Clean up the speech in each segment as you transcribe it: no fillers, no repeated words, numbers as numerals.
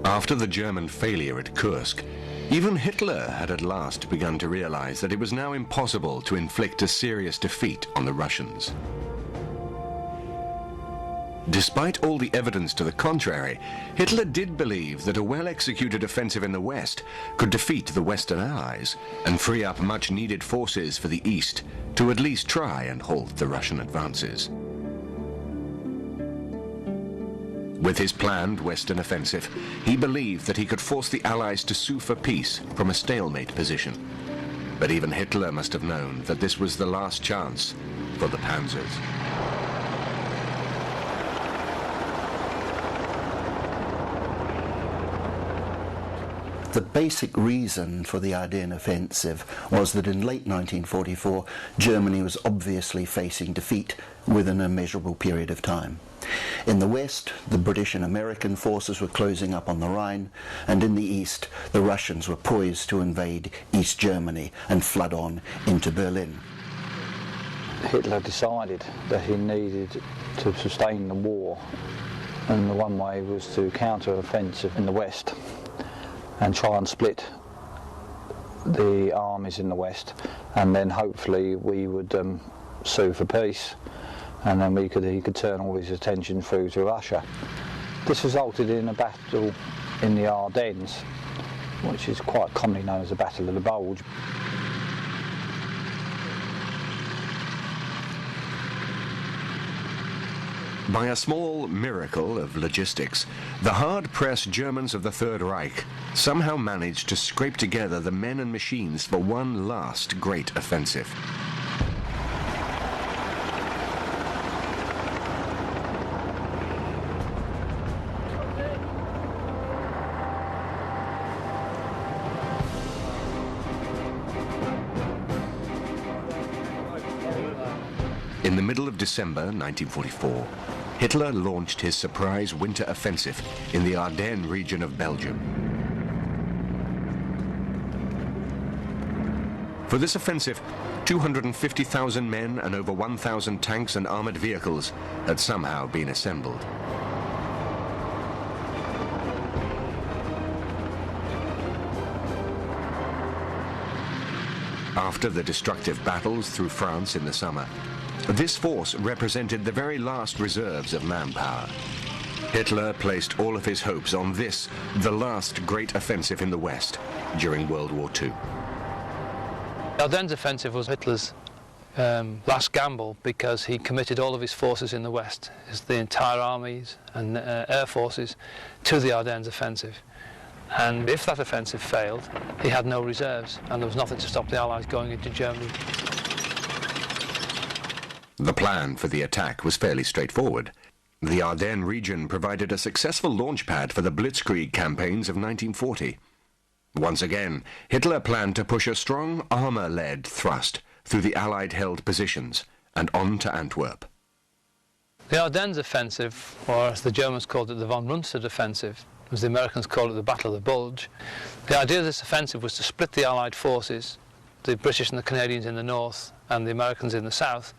After the German failure at Kursk, even Hitler had at last begun to realize that it was now impossible to inflict a serious defeat on the Russians. Despite all the evidence to the contrary, Hitler did believe that a well-executed offensive in the West could defeat the Western Allies and free up much-needed forces for the East to at least try and halt the Russian advances. With his planned Western offensive, he believed that he could force the Allies to sue for peace from a stalemate position. But even Hitler must have known that this was the last chance for the panzers. The basic reason for the Ardennes offensive was that in late 1944, Germany was obviously facing defeat within a measurable period of time. In the west, the British and American forces were closing up on the Rhine, and in the east, the Russians were poised to invade East Germany and flood on into Berlin. Hitler decided that he needed to sustain the war, and the one way was to counter-offensive in the west and try and split the armies in the west, and then hopefully we would sue for peace, and then he could turn all his attention through to Russia. This resulted in a battle in the Ardennes, which is quite commonly known as the Battle of the Bulge. By a small miracle of logistics, the hard-pressed Germans of the Third Reich somehow managed to scrape together the men and machines for one last great offensive. In the middle of December 1944, Hitler launched his surprise winter offensive in the Ardennes region of Belgium. For this offensive, 250,000 men and over 1,000 tanks and armored vehicles had somehow been assembled. After the destructive battles through France in the summer, this force represented the very last reserves of manpower. Hitler placed all of his hopes on this, the last great offensive in the West during World War II. The Ardennes offensive was Hitler's last gamble, because he committed all of his forces in the West, the entire armies and air forces, to the Ardennes offensive. And if that offensive failed, he had no reserves, and there was nothing to stop the Allies going into Germany. The plan for the attack was fairly straightforward. The Ardennes region provided a successful launchpad for the Blitzkrieg campaigns of 1940. Once again, Hitler planned to push a strong armour-led thrust through the Allied-held positions and on to Antwerp. The Ardennes offensive, or as the Germans called it, the von Rundstedt offensive, as the Americans called it, the Battle of the Bulge. The idea of this offensive was to split the Allied forces, the British and the Canadians in the north and the Americans in the south,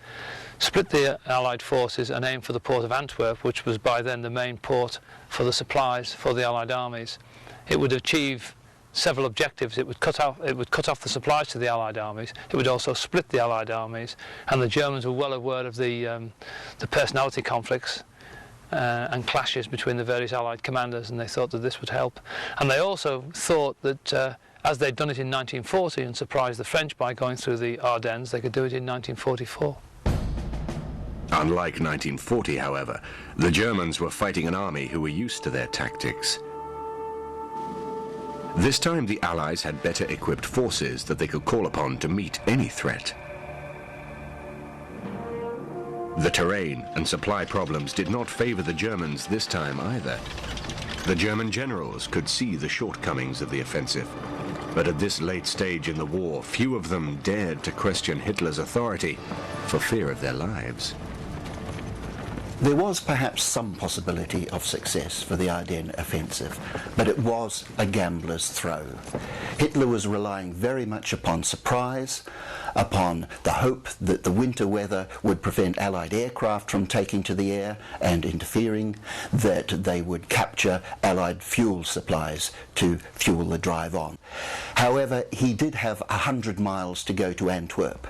split the Allied forces and aim for the port of Antwerp, which was by then the main port for the supplies for the Allied armies. It would achieve several objectives. It would cut off the supplies to the Allied armies. It would also split the Allied armies, and the Germans were well aware of the personality conflicts and clashes between the various Allied commanders, and they thought that this would help. And they also thought that as they'd done it in 1940 and surprised the French by going through the Ardennes, they could do it in 1944. Unlike 1940, however, the Germans were fighting an army who were used to their tactics. This time the Allies had better equipped forces that they could call upon to meet any threat. The terrain and supply problems did not favor the Germans this time either. The German generals could see the shortcomings of the offensive, but at this late stage in the war, few of them dared to question Hitler's authority for fear of their lives. There was perhaps some possibility of success for the Ardennes offensive, but it was a gambler's throw. Hitler was relying very much upon surprise, upon the hope that the winter weather would prevent Allied aircraft from taking to the air and interfering, that they would capture Allied fuel supplies to fuel the drive on. However, he did have 100 miles to go to Antwerp,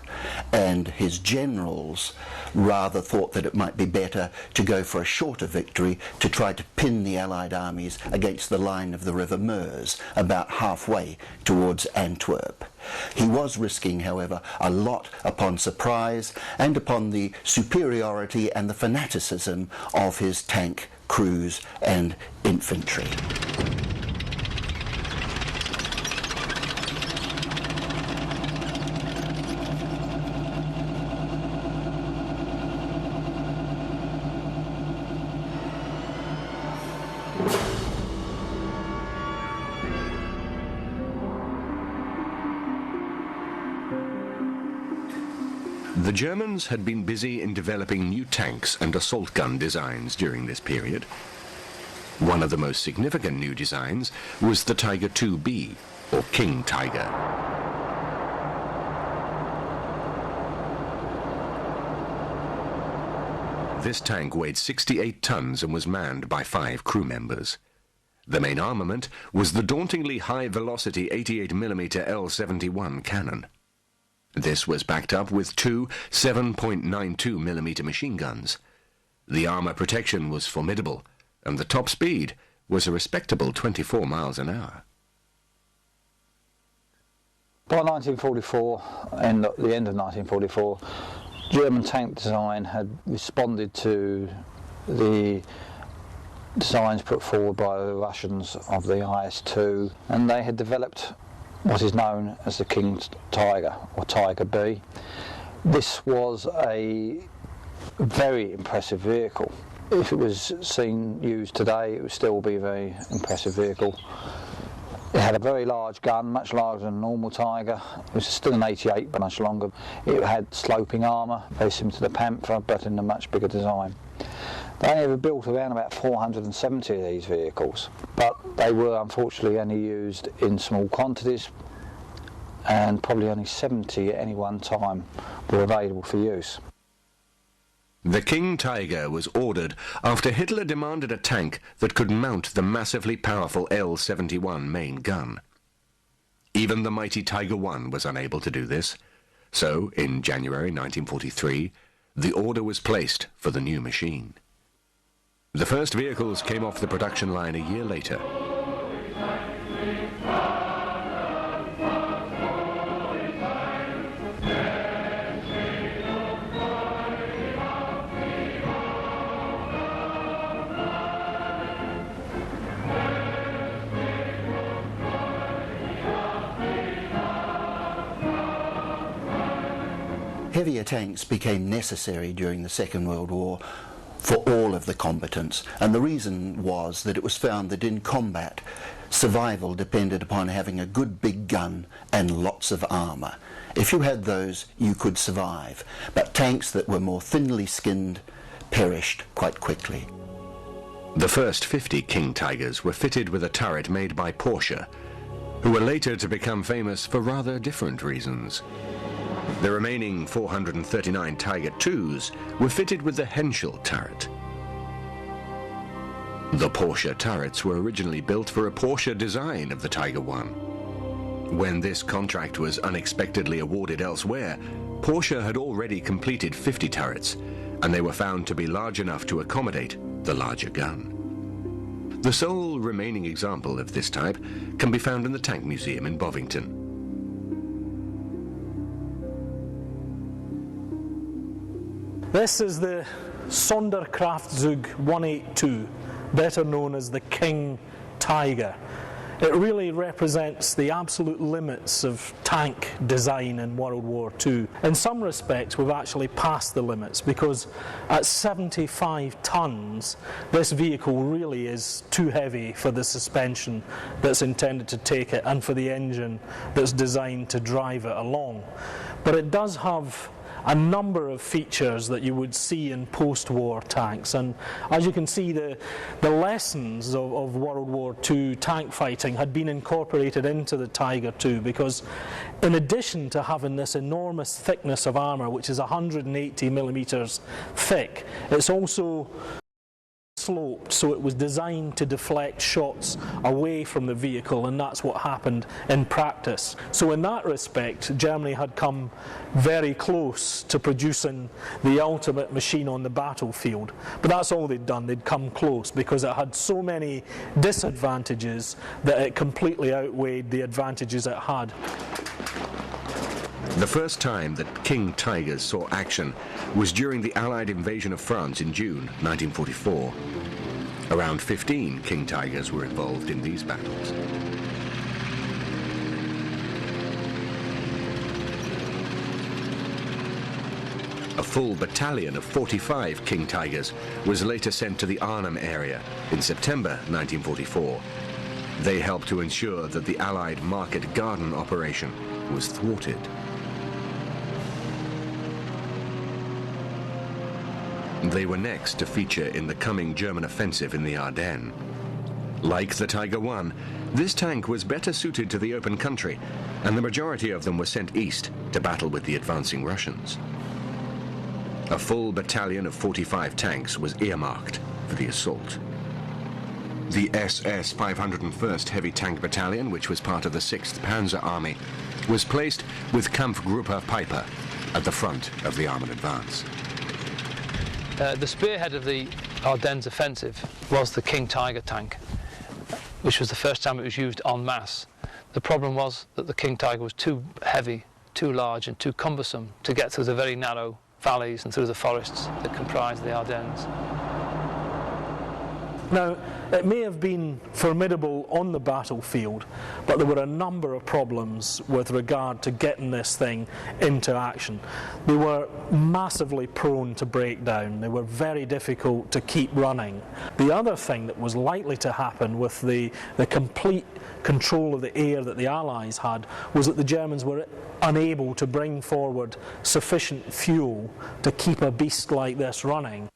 and his generals rather thought that it might be better to go for a shorter victory to try to pin the Allied armies against the line of the River Meuse, about halfway towards Antwerp. He was risking, however, a lot upon surprise and upon the superiority and the fanaticism of his tank crews and infantry. The Germans had been busy in developing new tanks and assault gun designs during this period. One of the most significant new designs was the Tiger II-B, or King Tiger. This tank weighed 68 tons and was manned by 5 crew members. The main armament was the dauntingly high-velocity 88mm L-71 cannon. This was backed up with 2 7.92mm machine guns. The armor protection was formidable, and the top speed was a respectable 24 miles an hour. By 1944, and at the end of 1944, German tank design had responded to the designs put forward by the Russians of the IS-2, and they had developed what is known as the King Tiger, or Tiger B. This was a very impressive vehicle. If it was used today, it would still be a very impressive vehicle. It had a very large gun, much larger than a normal Tiger. It was still an 88, but much longer. It had sloping armour, very similar to the Panther, but in a much bigger design. They only ever built around about 470 of these vehicles, but they were unfortunately only used in small quantities, and probably only 70 at any one time were available for use. The King Tiger was ordered after Hitler demanded a tank that could mount the massively powerful L-71 main gun. Even the mighty Tiger I was unable to do this, so in January 1943, the order was placed for the new machine. The first vehicles came off the production line a year later. Heavier tanks became necessary during the Second World War for all of the combatants, and the reason was that it was found that in combat, survival depended upon having a good big gun and lots of armour. If you had those, you could survive, but tanks that were more thinly skinned perished quite quickly. The first 50 King Tigers were fitted with a turret made by Porsche, who were later to become famous for rather different reasons. The remaining 439 Tiger IIs were fitted with the Henschel turret. The Porsche turrets were originally built for a Porsche design of the Tiger I. When this contract was unexpectedly awarded elsewhere, Porsche had already completed 50 turrets, and they were found to be large enough to accommodate the larger gun. The sole remaining example of this type can be found in the Tank Museum in Bovington. This is the Sonderkraftzug 182, better known as the King Tiger. It really represents the absolute limits of tank design in World War II. In some respects, we've actually passed the limits, because at 75 tons, this vehicle really is too heavy for the suspension that's intended to take it and for the engine that's designed to drive it along. But it does have a number of features that you would see in post-war tanks. And as you can see, the lessons of World War II tank fighting had been incorporated into the Tiger II, because in addition to having this enormous thickness of armour, which is 180 millimetres thick, it's also sloped, so it was designed to deflect shots away from the vehicle, and that's what happened in practice. So in that respect, Germany had come very close to producing the ultimate machine on the battlefield. But that's all they'd done. They'd come close because it had so many disadvantages that it completely outweighed the advantages it had. The first time that King Tigers saw action was during the Allied invasion of France in June 1944. Around 15 King Tigers were involved in these battles. A full battalion of 45 King Tigers was later sent to the Arnhem area in September 1944. They helped to ensure that the Allied Market Garden operation was thwarted. They were next to feature in the coming German offensive in the Ardennes. Like the Tiger I, this tank was better suited to the open country, and the majority of them were sent east to battle with the advancing Russians. A full battalion of 45 tanks was earmarked for the assault. The SS 501st Heavy Tank Battalion, which was part of the 6th Panzer Army, was placed with Kampfgruppe Piper at the front of the armoured advance. The spearhead of the Ardennes offensive was the King Tiger tank, which was the first time it was used en masse. The problem was that the King Tiger was too heavy, too large and too cumbersome to get through the very narrow valleys and through the forests that comprise the Ardennes. Now, it may have been formidable on the battlefield, but there were a number of problems with regard to getting this thing into action. They were massively prone to breakdown. They were very difficult to keep running. The other thing that was likely to happen with the complete control of the air that the Allies had was that the Germans were unable to bring forward sufficient fuel to keep a beast like this running.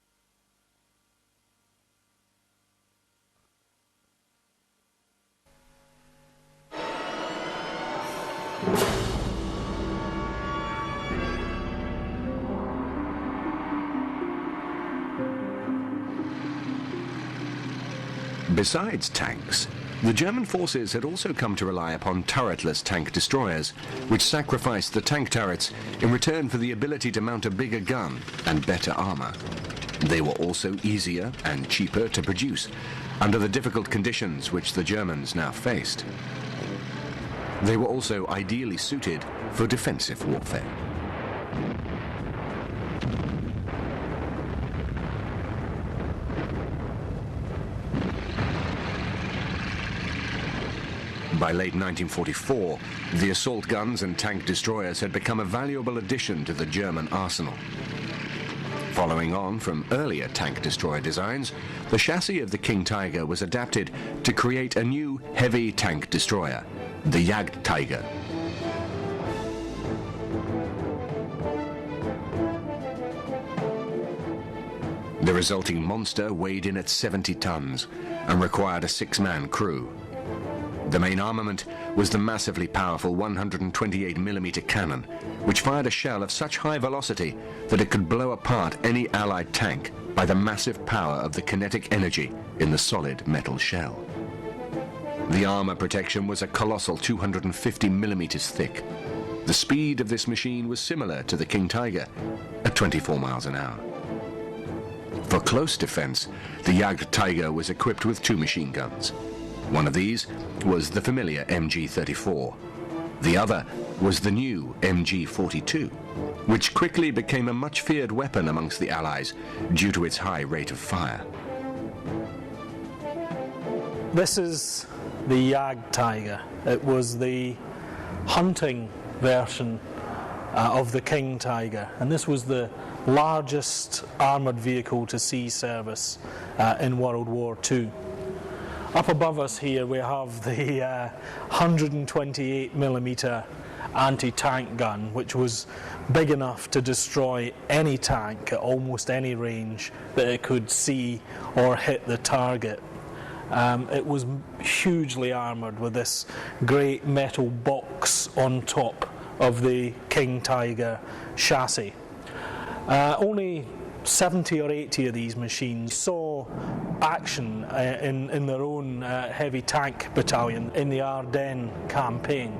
Besides tanks, the German forces had also come to rely upon turretless tank destroyers, which sacrificed the tank turrets in return for the ability to mount a bigger gun and better armour. They were also easier and cheaper to produce under the difficult conditions which the Germans now faced. They were also ideally suited for defensive warfare. By late 1944, the assault guns and tank destroyers had become a valuable addition to the German arsenal. Following on from earlier tank destroyer designs, the chassis of the King Tiger was adapted to create a new heavy tank destroyer, the Jagdtiger. The resulting monster weighed in at 70 tons and required a 6-man crew. The main armament was the massively powerful 128mm cannon, which fired a shell of such high velocity that it could blow apart any Allied tank by the massive power of the kinetic energy in the solid metal shell. The armor protection was a colossal 250mm thick. The speed of this machine was similar to the King Tiger, at 24 miles an hour. For close defense, the Jagdtiger was equipped with 2 machine guns. One of these was the familiar MG-34. The other was the new MG-42, which quickly became a much feared weapon amongst the Allies due to its high rate of fire. This is the Jagdtiger. It was the hunting version of the King Tiger, and this was the largest armoured vehicle to see service in World War II. Up above us here we have the 128mm anti-tank gun, which was big enough to destroy any tank at almost any range that it could see or hit the target. It was hugely armoured with this great metal box on top of the King Tiger chassis. Only 70 or 80 of these machines saw action in their own heavy tank battalion in the Ardennes campaign.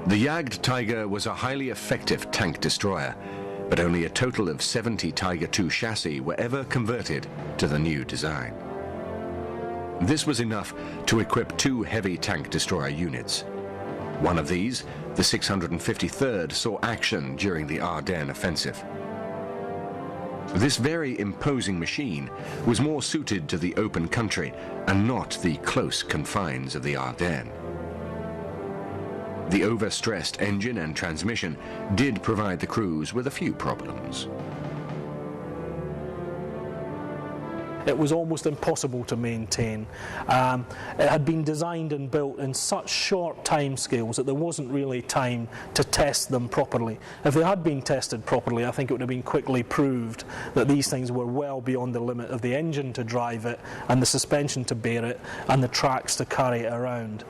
The Jagd Tiger was a highly effective tank destroyer, but only a total of 70 Tiger II chassis were ever converted to the new design. This was enough to equip 2 heavy tank destroyer units. One of these, the 653rd, saw action during the Ardennes offensive. This very imposing machine was more suited to the open country and not the close confines of the Ardennes. The overstressed engine and transmission did provide the crews with a few problems. It was almost impossible to maintain. It had been designed and built in such short time scales that there wasn't really time to test them properly. If they had been tested properly, I think it would have been quickly proved that these things were well beyond the limit of the engine to drive it, and the suspension to bear it, and the tracks to carry it around.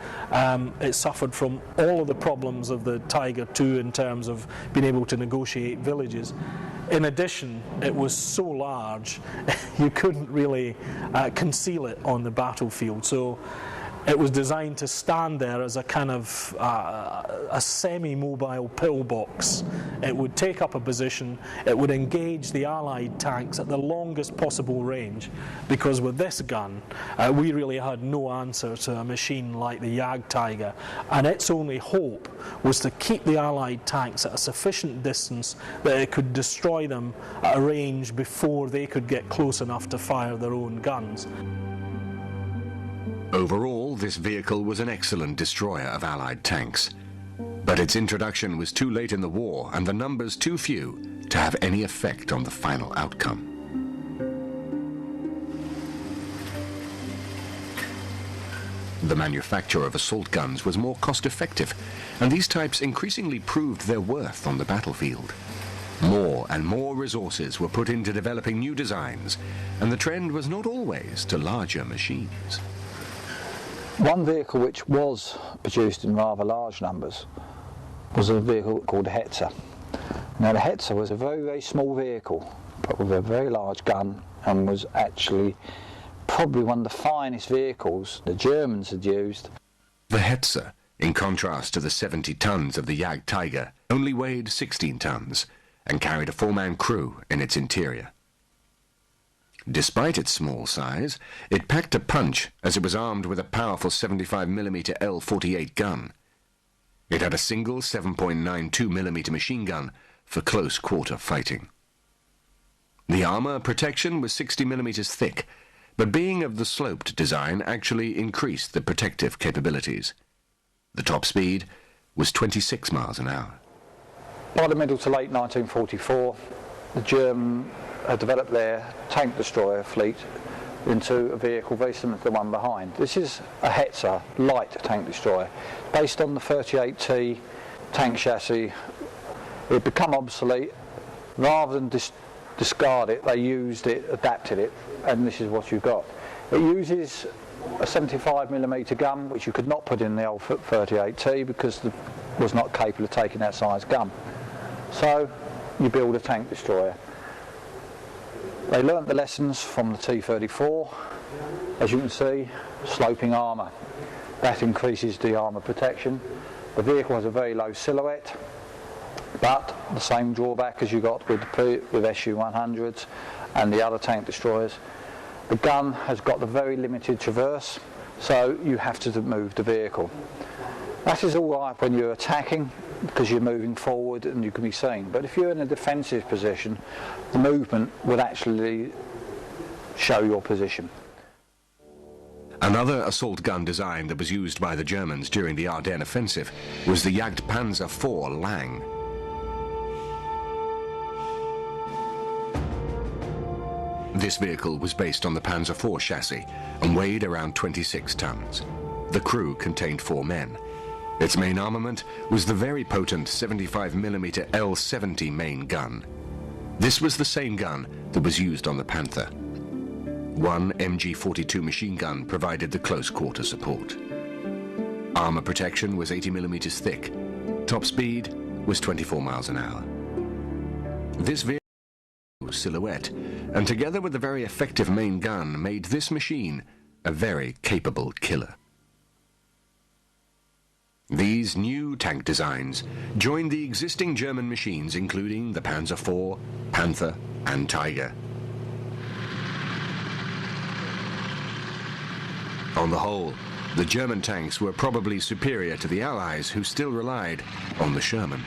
It suffered from all of the problems of the Tiger II in terms of being able to negotiate villages. In addition, it was so large you couldn't really conceal it on the battlefield, so it was designed to stand there as a kind of a semi-mobile pillbox. It would take up a position, it would engage the Allied tanks at the longest possible range, because with this gun we really had no answer to a machine like the Jagd Tiger, and its only hope was to keep the Allied tanks at a sufficient distance that it could destroy them at a range before they could get close enough to fire their own guns. Overall, this vehicle was an excellent destroyer of Allied tanks. But its introduction was too late in the war and the numbers too few to have any effect on the final outcome. The manufacture of assault guns was more cost-effective, and these types increasingly proved their worth on the battlefield. More and more resources were put into developing new designs, and the trend was not always to larger machines. One vehicle which was produced in rather large numbers was a vehicle called the Hetzer. Now the Hetzer was a very, very small vehicle, but with a very large gun, and was actually probably one of the finest vehicles the Germans had used. The Hetzer, in contrast to the 70 tons of the Jagd Tiger, only weighed 16 tons and carried a 4-man crew in its interior. Despite its small size, it packed a punch as it was armed with a powerful 75mm L48 gun. It had a single 7.92mm machine gun for close quarter fighting. The armour protection was 60mm thick, but being of the sloped design actually increased the protective capabilities. The top speed was 26 miles an hour. By the middle to late 1944, the German had developed their tank destroyer fleet into a vehicle very similar to the one behind. This is a Hetzer light tank destroyer based on the 38T tank chassis. It had become obsolete. Rather than discard it, they used it, adapted it, and this is what you got. It uses a 75mm gun, which you could not put in the old 38T because it was not capable of taking that size gun. So you build a tank destroyer. They learnt the lessons from the T-34. As you can see, sloping armour. That increases the armour protection. The vehicle has a very low silhouette, but the same drawback as you got with Su-100s and the other tank destroyers. The gun has got the very limited traverse, so you have to move the vehicle. That is all right when you're attacking, because you're moving forward and you can be seen. But if you're in a defensive position, the movement would actually show your position. Another assault gun design that was used by the Germans during the Ardennes offensive was the Jagdpanzer IV Lang. This vehicle was based on the Panzer IV chassis and weighed around 26 tons. the crew contained 4 men. Its main armament was the very potent 75mm L-70 main gun. This was the same gun that was used on the Panther. One MG-42 machine gun provided the close-quarter support. Armor protection was 80mm thick. Top speed was 24 miles an hour. This vehicle silhouette, and together with the very effective main gun, made this machine a very capable killer. These new tank designs joined the existing German machines, including the Panzer IV, Panther and Tiger. On the whole, the German tanks were probably superior to the Allies, who still relied on the Sherman.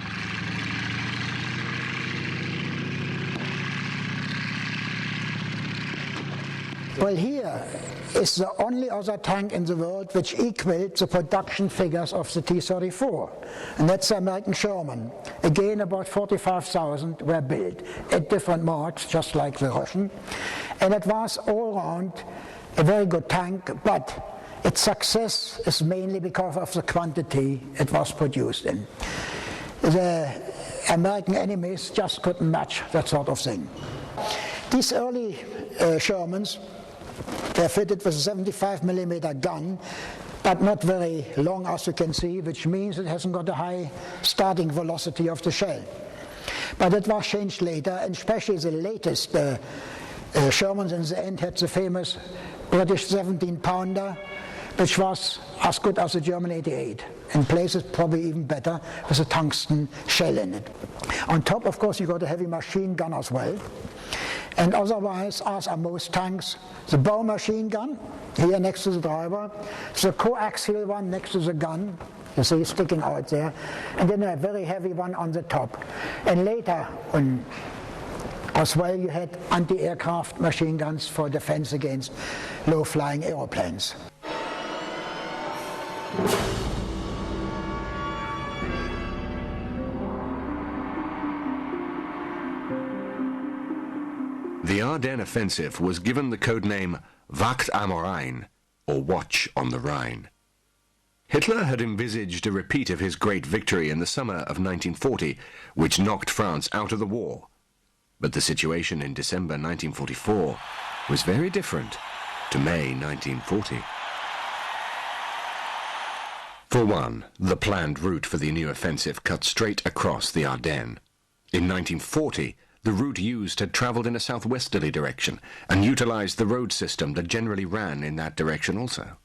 Well, here is the only other tank in the world which equaled the production figures of the T-34, and that's the American Sherman. Again, about 45,000 were built at different marks, just like the Russian, and it was all around a very good tank, but its success is mainly because of the quantity it was produced in. The American enemies just couldn't match that sort of thing. These early Shermans, they're fitted with a 75mm gun, but not very long, as you can see, which means it hasn't got a high starting velocity of the shell. But it was changed later, and especially the latest Shermans in the end had the famous British 17-pounder, which was as good as the German 88, in places probably even better, with a tungsten shell in it. On top, of course, you got a heavy machine gun as well. And otherwise, as are most tanks, the bow machine gun, here next to the driver, the coaxial one next to the gun, you see sticking out there, and then a very heavy one on the top. And later, as well, you had anti-aircraft machine guns for defense against low-flying aeroplanes. The Ardennes offensive was given the codename Wacht am Rhein, or Watch on the Rhine. Hitler had envisaged a repeat of his great victory in the summer of 1940, which knocked France out of the war. But the situation in December 1944 was very different to May 1940. For one, the planned route for the new offensive cut straight across the Ardennes. In 1940, the route used had travelled in a southwesterly direction and utilised the road system that generally ran in that direction also.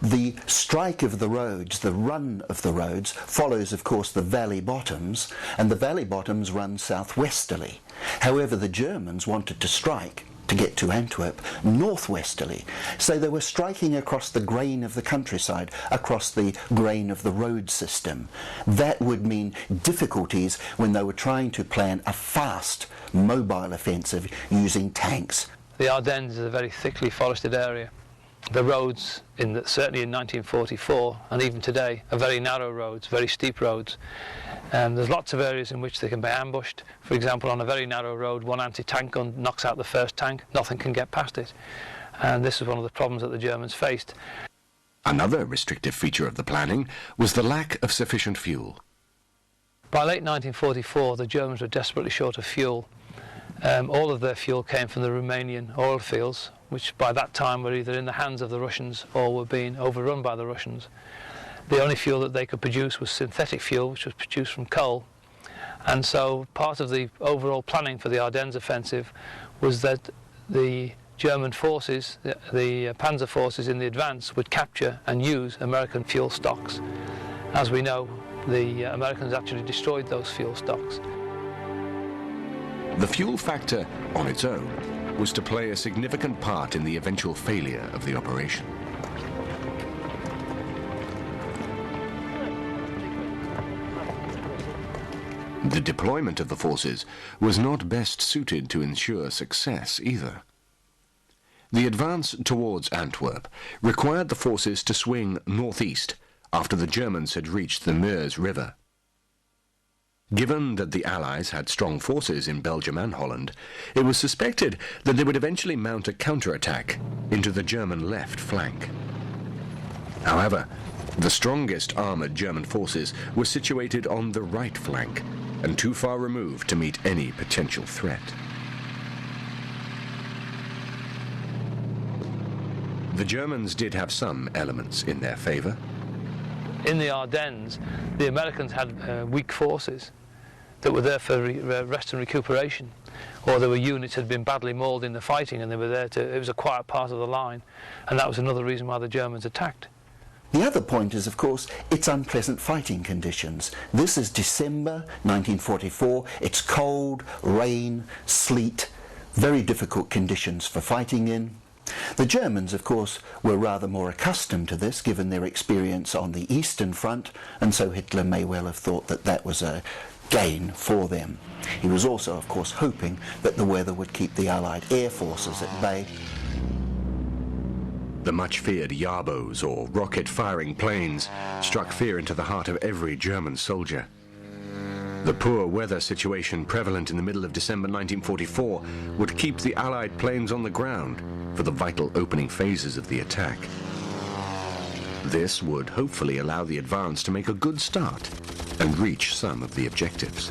The strike of the roads, the run of the roads, follows, of course, the valley bottoms, and the valley bottoms run southwesterly. However, the Germans wanted to strike, to get to Antwerp, northwesterly. So they were striking across the grain of the countryside, across the grain of the road system. That would mean difficulties when they were trying to plan a fast, mobile offensive using tanks. The Ardennes is a very thickly forested area. The roads, certainly in 1944 and even today, are very narrow roads, very steep roads. There's lots of areas in which they can be ambushed. For example, on a very narrow road, one anti-tank gun knocks out the first tank, nothing can get past it. And this is one of the problems that the Germans faced. Another restrictive feature of the planning was the lack of sufficient fuel. By late 1944, the Germans were desperately short of fuel. All of their fuel came from the Romanian oil fields, which by that time were either in the hands of the Russians or were being overrun by the Russians. The only fuel that they could produce was synthetic fuel, which was produced from coal. And so part of the overall planning for the Ardennes offensive was that the German forces, the Panzer forces in the advance, would capture and use American fuel stocks. As we know, the Americans actually destroyed those fuel stocks. The fuel factor on its own was to play a significant part in the eventual failure of the operation. The deployment of the forces was not best suited to ensure success either. The advance towards Antwerp required the forces to swing northeast after the Germans had reached the Meuse River. Given that the Allies had strong forces in Belgium and Holland, it was suspected that they would eventually mount a counterattack into the German left flank. However, the strongest armoured German forces were situated on the right flank and too far removed to meet any potential threat. The Germans did have some elements in their favour. In the Ardennes, the Americans had weak forces that were there for rest and recuperation, or there were units that had been badly mauled in the fighting and they were there it was a quiet part of the line, and that was another reason why the Germans attacked. The other point is, of course, it's unpleasant fighting conditions. This is December 1944. It's cold, rain, sleet, very difficult conditions for fighting in. The Germans, of course, were rather more accustomed to this, given their experience on the Eastern Front, and so Hitler may well have thought that that was a gain for them. He was also, of course, hoping that the weather would keep the Allied air forces at bay. The much-feared Yarbos, or rocket-firing planes, struck fear into the heart of every German soldier. The poor weather situation prevalent in the middle of December 1944 would keep the Allied planes on the ground for the vital opening phases of the attack. This would hopefully allow the advance to make a good start and reach some of the objectives.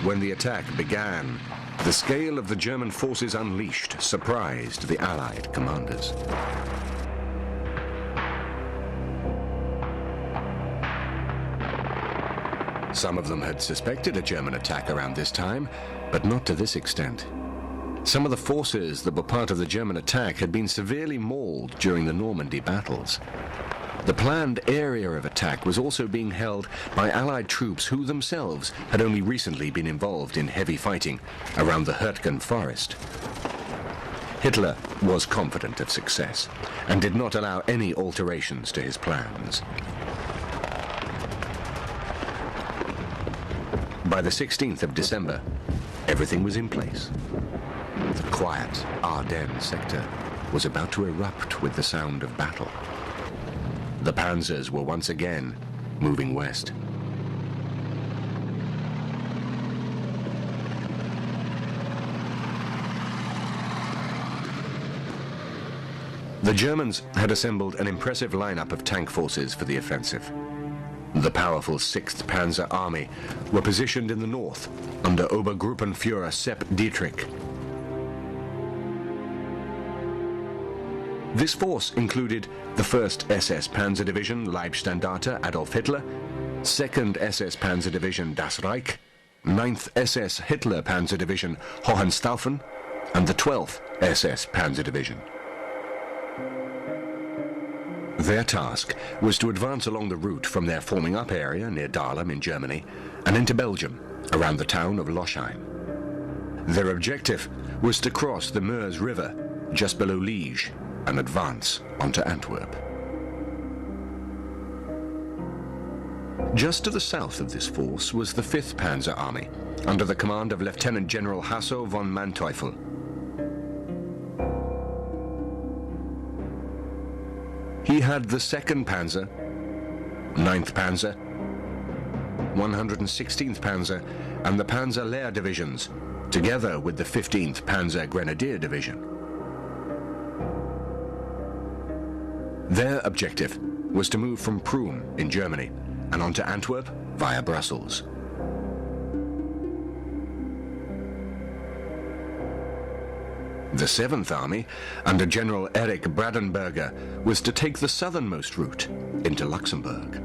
When the attack began, the scale of the German forces unleashed surprised the Allied commanders. Some of them had suspected a German attack around this time, but not to this extent. Some of the forces that were part of the German attack had been severely mauled during the Normandy battles. The planned area of attack was also being held by Allied troops who themselves had only recently been involved in heavy fighting around the Hürtgen forest. Hitler was confident of success and did not allow any alterations to his plans. By the 16th of December, everything was in place. The quiet Ardennes sector was about to erupt with the sound of battle. The panzers were once again moving west. The Germans had assembled an impressive lineup of tank forces for the offensive. The powerful 6th Panzer Army were positioned in the north under Obergruppenführer Sepp Dietrich. This force included the 1st SS Panzer Division Leibstandarte Adolf Hitler, 2nd SS Panzer Division Das Reich, 9th SS Hitler Panzer Division Hohenstaufen, and the 12th SS Panzer Division. Their task was to advance along the route from their forming up area near Dahlem in Germany and into Belgium, around the town of Lochheim. Their objective was to cross the Meuse River just below Liège and advance onto Antwerp. Just to the south of this force was the 5th Panzer Army, under the command of Lieutenant General Hasso von Manteuffel. He had the 2nd Panzer, 9th Panzer, 116th Panzer, and the Panzer Lehr divisions, together with the 15th Panzer Grenadier Division. Their objective was to move from Prüm in Germany and onto Antwerp via Brussels. The 7th Army, under General Erich Bradenberger, was to take the southernmost route into Luxembourg.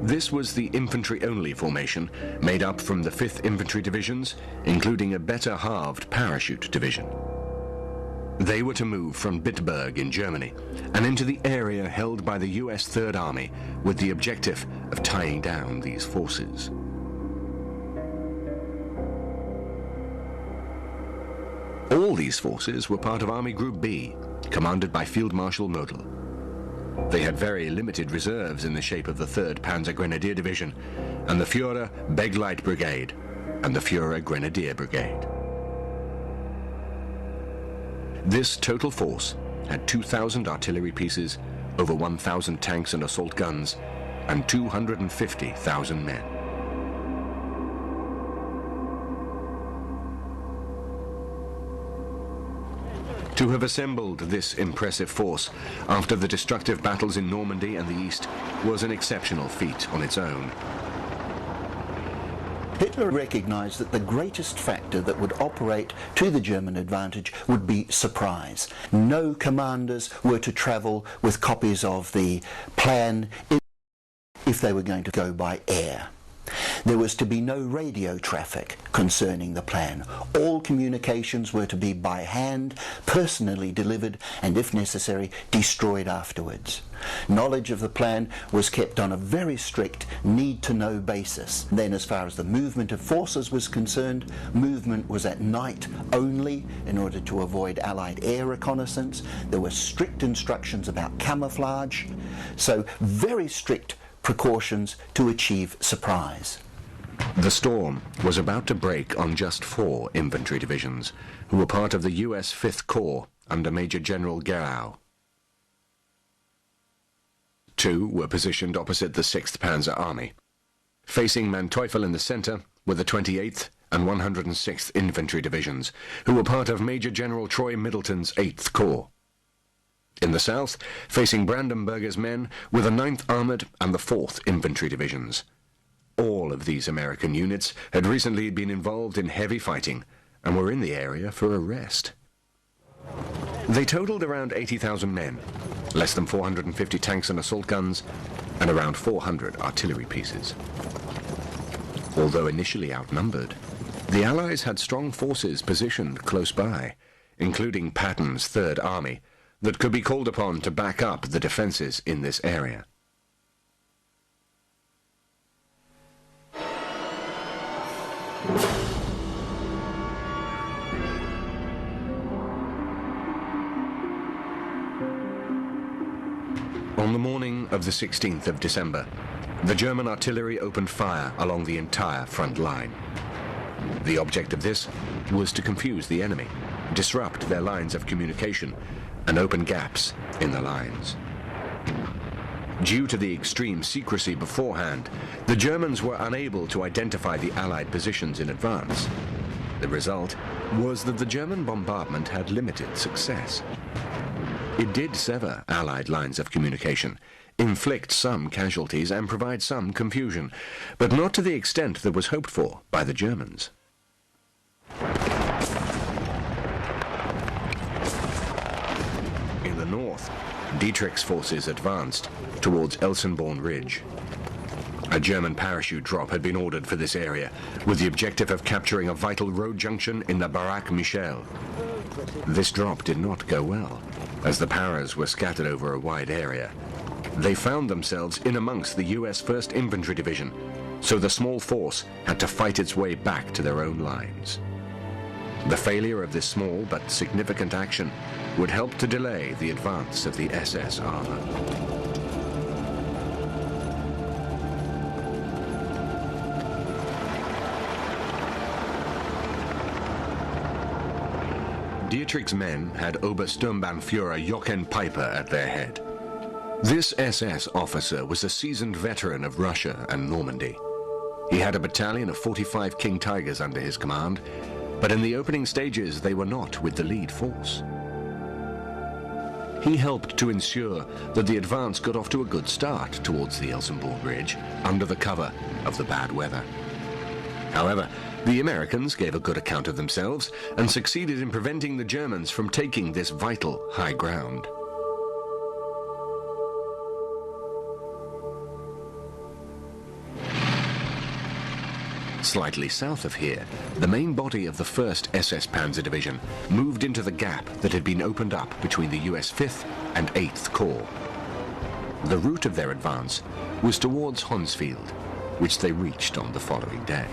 This was the infantry-only formation, made up from the 5th Infantry Divisions, including a better halved parachute division. They were to move from Bitburg in Germany and into the area held by the US 3rd Army with the objective of tying down these forces. All these forces were part of Army Group B, commanded by Field Marshal Model. They had very limited reserves in the shape of the 3rd Panzer Grenadier Division and the Führer Begleit Brigade and the Führer Grenadier Brigade. This total force had 2,000 artillery pieces, over 1,000 tanks and assault guns, and 250,000 men. To have assembled this impressive force after the destructive battles in Normandy and the East was an exceptional feat on its own. Hitler recognized that the greatest factor that would operate to the German advantage would be surprise. No commanders were to travel with copies of the plan if they were going to go by air. There was to be no radio traffic concerning the plan. All communications were to be by hand, personally delivered, and if necessary, destroyed afterwards. Knowledge of the plan was kept on a very strict need-to-know basis. Then, as far as the movement of forces was concerned, movement was at night only in order to avoid Allied air reconnaissance. There were strict instructions about camouflage, so very strict precautions to achieve surprise. The storm was about to break on just 4 infantry divisions, who were part of the US 5th Corps under Major General Gerau. 2 were positioned opposite the 6th Panzer Army. Facing Manteuffel in the center were the 28th and 106th Infantry Divisions, who were part of Major General Troy Middleton's 8th Corps. In the south, facing Brandenberger's men, were the 9th Armoured and the 4th Infantry Divisions. All of these American units had recently been involved in heavy fighting and were in the area for a rest. They totaled around 80,000 men, less than 450 tanks and assault guns, and around 400 artillery pieces. Although initially outnumbered, the Allies had strong forces positioned close by, including Patton's 3rd Army, that could be called upon to back up the defenses in this area. On the morning of the 16th of December, the German artillery opened fire along the entire front line. The object of this was to confuse the enemy, disrupt their lines of communication, and open gaps in the lines. Due to the extreme secrecy beforehand, the Germans were unable to identify the Allied positions in advance. The result was that the German bombardment had limited success. It did sever Allied lines of communication, inflict some casualties, and provide some confusion, but not to the extent that was hoped for by the Germans. In the north, Dietrich's forces advanced towards Elsenborn Ridge. A German parachute drop had been ordered for this area, with the objective of capturing a vital road junction in the Baraque Michel. This drop did not go well, as the paras were scattered over a wide area. They found themselves in amongst the US 1st Infantry Division, so the small force had to fight its way back to their own lines. The failure of this small but significant action would help to delay the advance of the SSR. Dietrich's men had Obersturmbannführer Jochen Peiper at their head. This SS officer was a seasoned veteran of Russia and Normandy. He had a battalion of 45 King Tigers under his command, but in the opening stages they were not with the lead force. He helped to ensure that the advance got off to a good start towards the Elsenborn Ridge under the cover of the bad weather. However, the Americans gave a good account of themselves and succeeded in preventing the Germans from taking this vital high ground. Slightly south of here, the main body of the 1st SS Panzer Division moved into the gap that had been opened up between the US 5th and 8th Corps. The route of their advance was towards Honsfield, which they reached on the following day.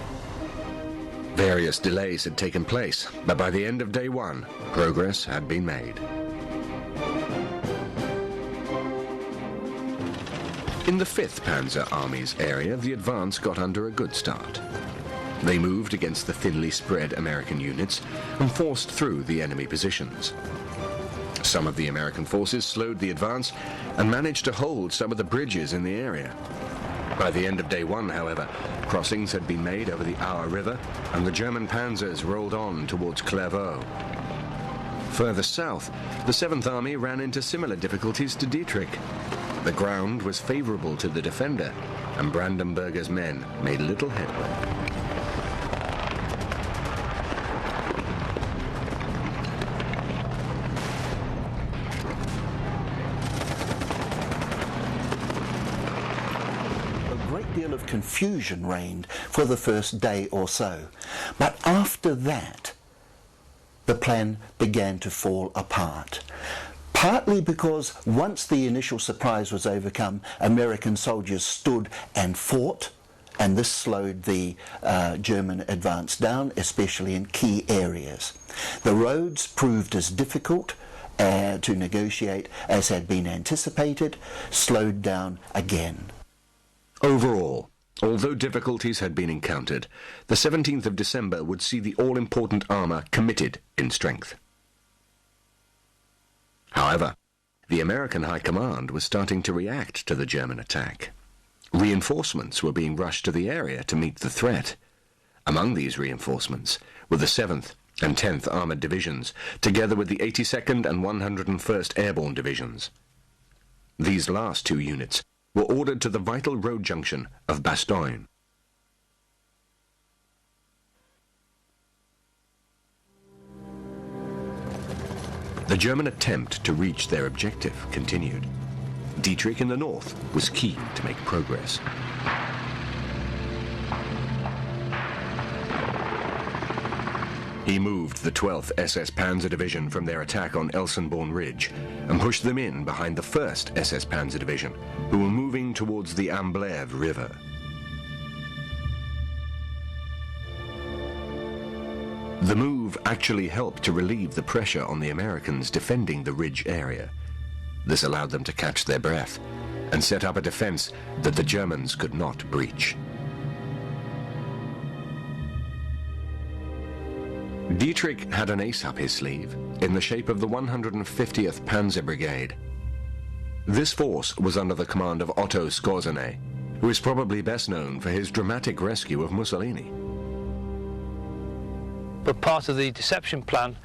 Various delays had taken place, but by the end of day 1, progress had been made. In the 5th Panzer Army's area, the advance got under a good start. They moved against the thinly spread American units and forced through the enemy positions. Some of the American forces slowed the advance and managed to hold some of the bridges in the area. By the end of day 1, however, crossings had been made over the Our River and the German panzers rolled on towards Clairvaux. Further south, the 7th Army ran into similar difficulties to Dietrich. The ground was favorable to the defender, and Brandenburger's men made little headway. Deal of confusion reigned for the first day or so, but after that the plan began to fall apart, partly because once the initial surprise was overcome, American soldiers stood and fought, and this slowed the German advance down, especially in key areas. The roads proved as difficult to negotiate as had been anticipated, slowed down again. Overall, although difficulties had been encountered, the 17th of December would see the all-important armour committed in strength. However, the American High Command was starting to react to the German attack. Reinforcements were being rushed to the area to meet the threat. Among these reinforcements were the 7th and 10th Armoured Divisions, together with the 82nd and 101st Airborne Divisions. These last two units were ordered to the vital road junction of Bastogne. The German attempt to reach their objective continued. Dietrich in the north was keen to make progress. He moved the 12th SS Panzer Division from their attack on Elsenborn Ridge and pushed them in behind the 1st SS Panzer Division, who were moving towards the Amblève River. The move actually helped to relieve the pressure on the Americans defending the ridge area. This allowed them to catch their breath and set up a defense that the Germans could not breach. Dietrich had an ace up his sleeve in the shape of the 150th Panzer Brigade. This force was under the command of Otto Skorzeny, who is probably best known for his dramatic rescue of Mussolini. But part of the deception plan,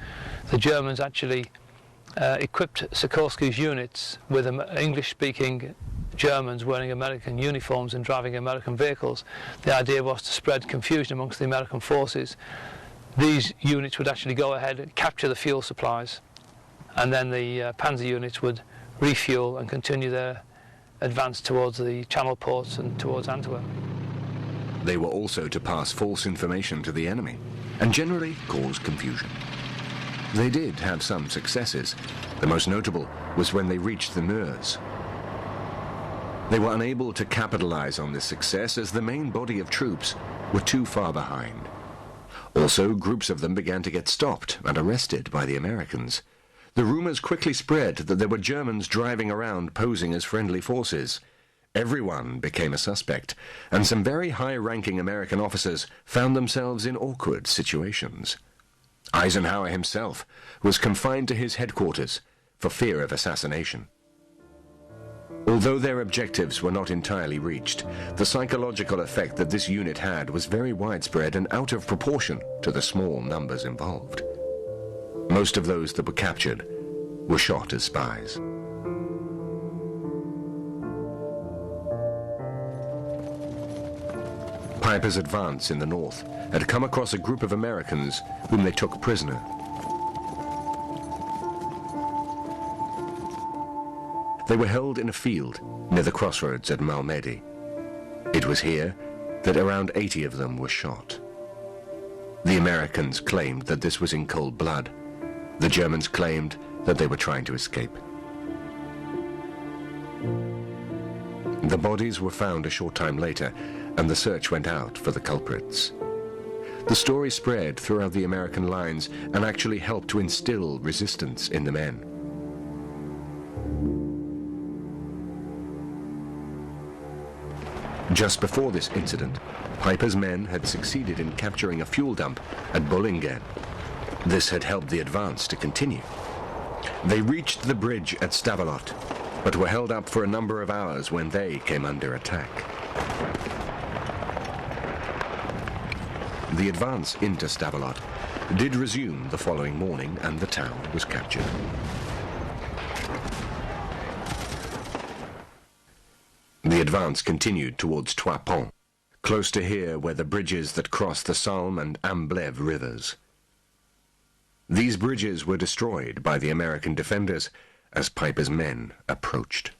the Germans actually equipped Sikorsky's units with English-speaking Germans wearing American uniforms and driving American vehicles. The idea was to spread confusion amongst the American forces. These units would actually go ahead and capture the fuel supplies, and then the panzer units would refuel and continue their advance towards the Channel ports and towards Antwerp. They were also to pass false information to the enemy and generally cause confusion. They did have some successes. The most notable was when they reached the Meuse. They were unable to capitalize on this success as the main body of troops were too far behind. Also, groups of them began to get stopped and arrested by the Americans. The rumors quickly spread that there were Germans driving around posing as friendly forces. Everyone became a suspect, and some very high-ranking American officers found themselves in awkward situations. Eisenhower himself was confined to his headquarters for fear of assassination. Although their objectives were not entirely reached, the psychological effect that this unit had was very widespread and out of proportion to the small numbers involved. Most of those that were captured were shot as spies. Piper's advance in the north had come across a group of Americans whom they took prisoner. They were held in a field near the crossroads at Malmedy. It was here that around 80 of them were shot. The Americans claimed that this was in cold blood. The Germans claimed that they were trying to escape. The bodies were found a short time later, and the search went out for the culprits. The story spread throughout the American lines and actually helped to instill resistance in the men. Just before this incident, Piper's men had succeeded in capturing a fuel dump at Bollingen. This had helped the advance to continue. They reached the bridge at Stavelot, but were held up for a number of hours when they came under attack. The advance into Stavelot did resume the following morning, and the town was captured. The advance continued towards Trois Ponts, close to here were the bridges that cross the Salme and Amblève rivers. These bridges were destroyed by the American defenders as Piper's men approached.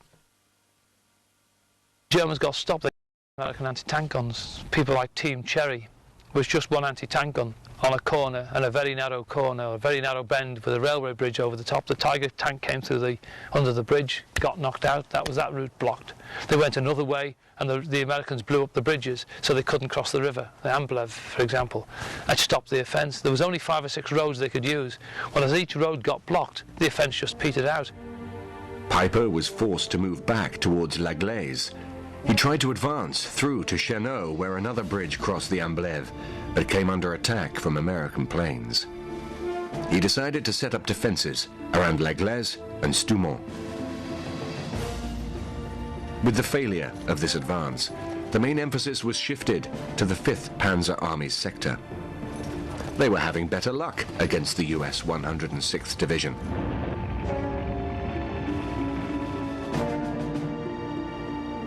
Germans got stopped. They American anti-tank guns. People like Team Cherry was just one anti-tank gun on a corner, and a very narrow corner, a very narrow bend with a railway bridge over the top. The Tiger tank came through under the bridge, got knocked out. That was that route blocked. They went another way, and the Americans blew up the bridges so they couldn't cross the river. The Amblève, for example, that stopped the offence. There was only 5 or 6 roads they could use. Well, as each road got blocked, the offence just petered out. Piper was forced to move back towards La Glaise. He tried to advance through to Chenot, where another bridge crossed the Amblève, but came under attack from American planes. He decided to set up defences around La Glaise and Stoumont. With the failure of this advance, the main emphasis was shifted to the 5th Panzer Army's sector. They were having better luck against the US 106th Division.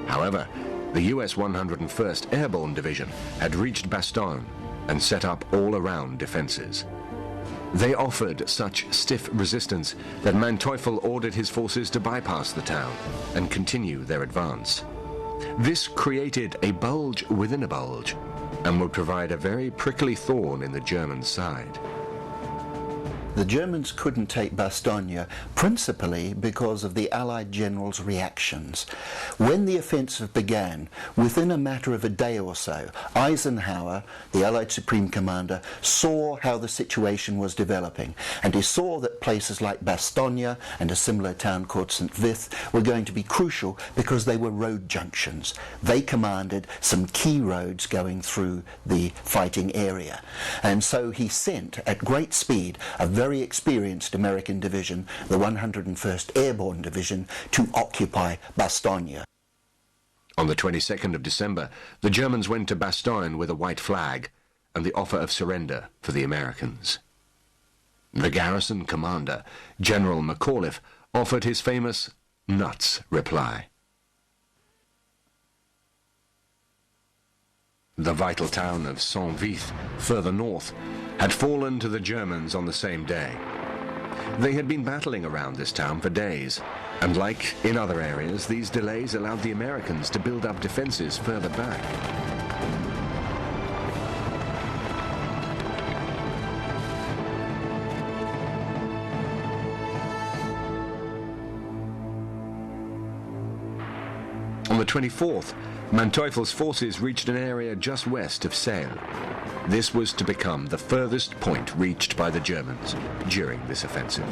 However, the US 101st Airborne Division had reached Bastogne and set up all-around defences. They offered such stiff resistance that Manteuffel ordered his forces to bypass the town and continue their advance. This created a bulge within a bulge and would provide a very prickly thorn in the German side. The Germans couldn't take Bastogne principally because of the Allied generals' reactions. When the offensive began, within a matter of a day or so, Eisenhower, the Allied Supreme Commander, saw how the situation was developing, and he saw that places like Bastogne and a similar town called St. Vith were going to be crucial because they were road junctions. They commanded some key roads going through the fighting area, and so he sent at great speed a very experienced American division, the 101st Airborne Division, to occupy Bastogne. On the 22nd of December, the Germans went to Bastogne with a white flag and the offer of surrender for the Americans. The garrison commander, General McAuliffe, offered his famous nuts reply. The vital town of Saint-Vith, further north, had fallen to the Germans on the same day. They had been battling around this town for days, and like in other areas, these delays allowed the Americans to build up defenses further back. On the 24th, Manteuffel's forces reached an area just west of Celle. This was to become the furthest point reached by the Germans during this offensive.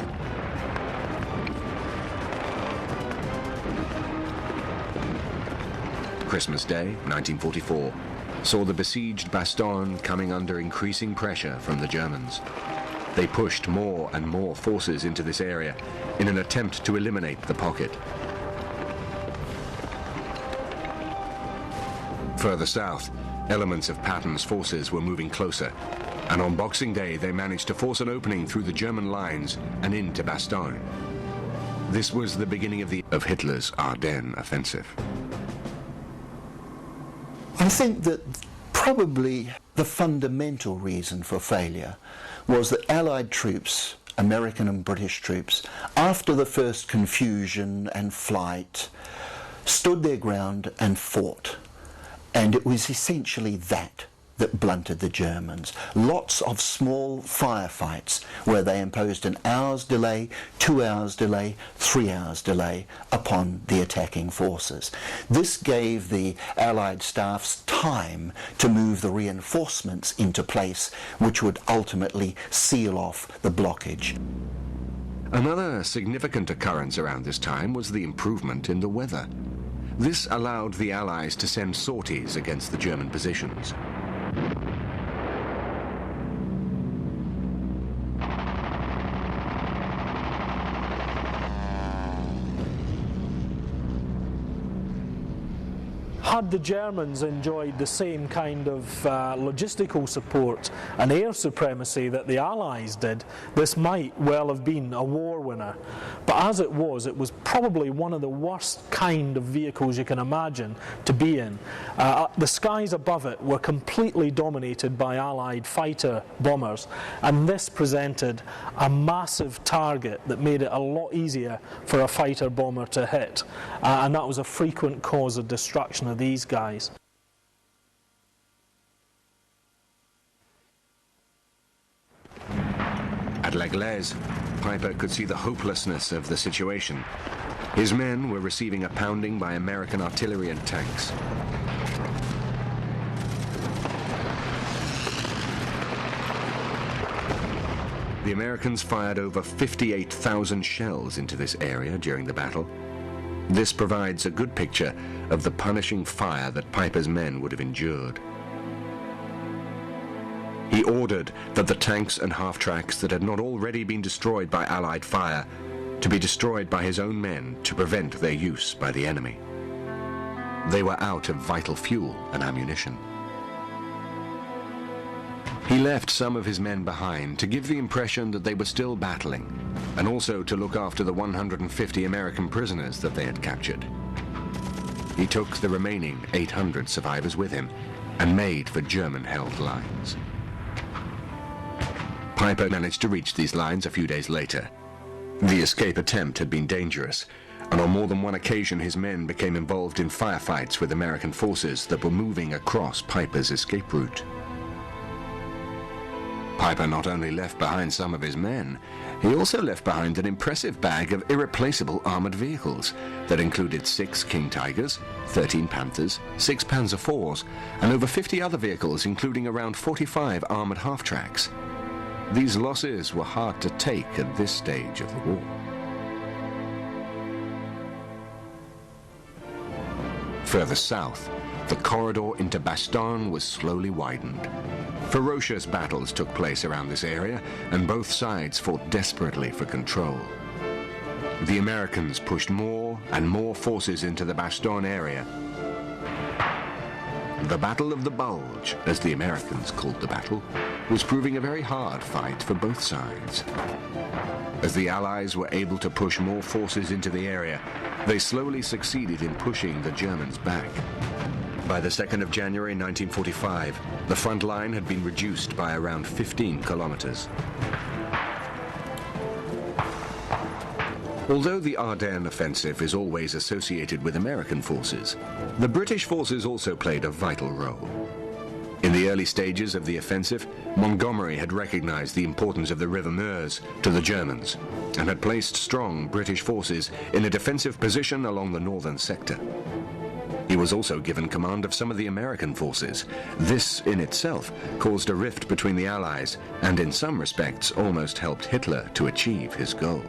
Christmas Day, 1944, saw the besieged Bastogne coming under increasing pressure from the Germans. They pushed more and more forces into this area in an attempt to eliminate the pocket. Further south, elements of Patton's forces were moving closer, and on Boxing Day they managed to force an opening through the German lines and into Bastogne. This was the beginning of Hitler's Ardennes offensive. I think that probably the fundamental reason for failure was that Allied troops, American and British troops, after the first confusion and flight, stood their ground and fought. And it was essentially that blunted the Germans. Lots of small firefights where they imposed an hour's delay, 2 hours delay, 3 hours delay upon the attacking forces. This gave the Allied staffs time to move the reinforcements into place, which would ultimately seal off the blockage. Another significant occurrence around this time was the improvement in the weather. This allowed the Allies to send sorties against the German positions. Had had the Germans enjoyed the same kind of logistical support and air supremacy that the Allies did, this might well have been a war winner. But as it was probably one of the worst kind of vehicles you can imagine to be in. The skies above it were completely dominated by Allied fighter bombers, and this presented a massive target that made it a lot easier for a fighter bomber to hit, and that was a frequent cause of destruction of these guys. At L'Église, Piper could see the hopelessness of the situation. His men were receiving a pounding by American artillery and tanks. The Americans fired over 58,000 shells into this area during the battle. This provides a good picture of the punishing fire that Piper's men would have endured. He ordered that the tanks and half-tracks that had not already been destroyed by Allied fire to be destroyed by his own men to prevent their use by the enemy. They were out of vital fuel and ammunition. He left some of his men behind to give the impression that they were still battling, and also to look after the 150 American prisoners that they had captured. He took the remaining 800 survivors with him and made for German-held lines. Piper managed to reach these lines a few days later. The escape attempt had been dangerous, and on more than one occasion his men became involved in firefights with American forces that were moving across Piper's escape route. Piper not only left behind some of his men, he also left behind an impressive bag of irreplaceable armored vehicles that included 6 King Tigers, 13 Panthers, 6 Panzer IVs, and over 50 other vehicles, including around 45 armored half-tracks. These losses were hard to take at this stage of the war. Further south, the corridor into Bastogne was slowly widened. Ferocious battles took place around this area, and both sides fought desperately for control. The Americans pushed more and more forces into the Bastogne area. The Battle of the Bulge, as the Americans called the battle, was proving a very hard fight for both sides. As the Allies were able to push more forces into the area, they slowly succeeded in pushing the Germans back. By the 2nd of January 1945, the front line had been reduced by around 15 kilometers. Although the Ardennes offensive is always associated with American forces, the British forces also played a vital role. In the early stages of the offensive, Montgomery had recognized the importance of the River Meuse to the Germans and had placed strong British forces in a defensive position along the northern sector. He was also given command of some of the American forces. This in itself caused a rift between the Allies and in some respects almost helped Hitler to achieve his goal.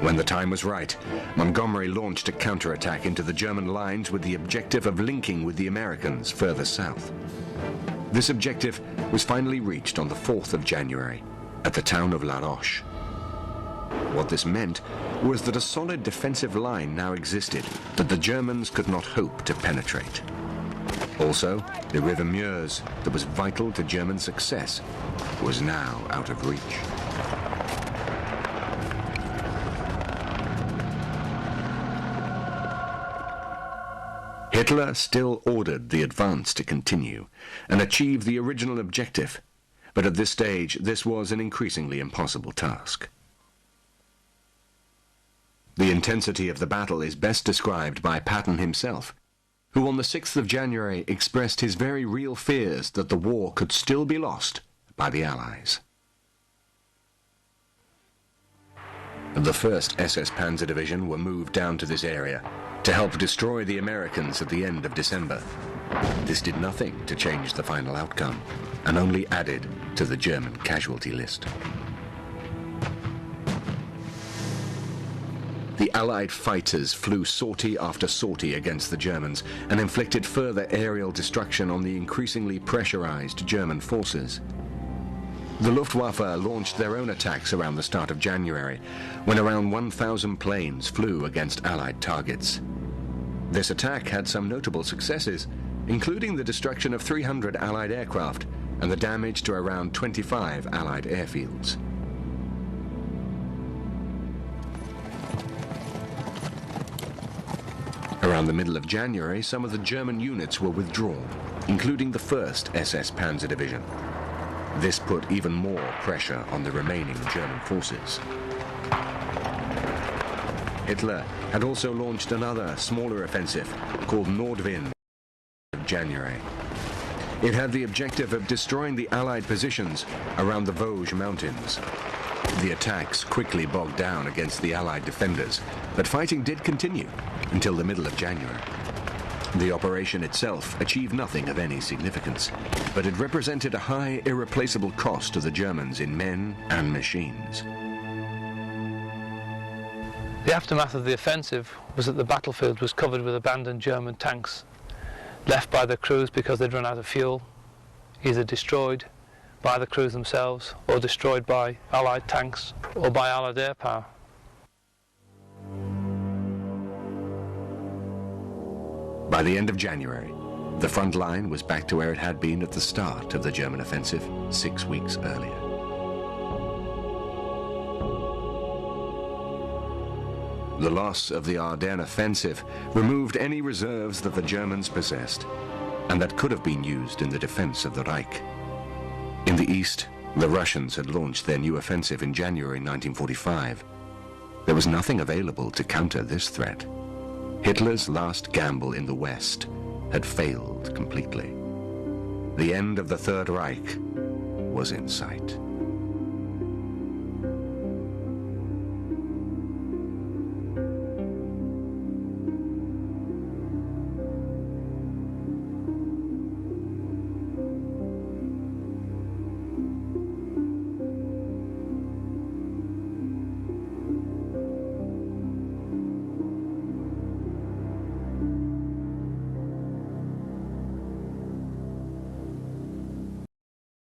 When the time was right, Montgomery launched a counterattack into the German lines with the objective of linking with the Americans further south. This objective was finally reached on the 4th of January at the town of La Roche. What this meant was that a solid defensive line now existed that the Germans could not hope to penetrate. Also, the River Meuse, that was vital to German success, was now out of reach. Hitler still ordered the advance to continue and achieve the original objective, but at this stage this was an increasingly impossible task. The intensity of the battle is best described by Patton himself, who on the 6th of January expressed his very real fears that the war could still be lost by the Allies. The 1st SS Panzer Division were moved down to this area to help destroy the Americans at the end of December. This did nothing to change the final outcome and only added to the German casualty list. The Allied fighters flew sortie after sortie against the Germans and inflicted further aerial destruction on the increasingly pressurized German forces. The Luftwaffe launched their own attacks around the start of January, when around 1,000 planes flew against Allied targets. This attack had some notable successes, including the destruction of 300 Allied aircraft and the damage to around 25 Allied airfields. Around the middle of January, some of the German units were withdrawn, including the 1st SS Panzer Division. This put even more pressure on the remaining German forces. Hitler had also launched another, smaller offensive called Nordwind in January. It had the objective of destroying the Allied positions around the Vosges Mountains. The attacks quickly bogged down against the Allied defenders, but fighting did continue until the middle of January. The operation itself achieved nothing of any significance, but it represented a high, irreplaceable cost to the Germans in men and machines. The aftermath of the offensive was that the battlefield was covered with abandoned German tanks, left by the crews because they'd run out of fuel, either destroyed by the crews themselves or destroyed by Allied tanks or by Allied air power. By the end of January, the front line was back to where it had been at the start of the German offensive 6 weeks earlier. The loss of the Ardennes offensive removed any reserves that the Germans possessed and that could have been used in the defense of the Reich. In the east, the Russians had launched their new offensive in January 1945. There was nothing available to counter this threat. Hitler's last gamble in the west had failed completely. The end of the Third Reich was in sight.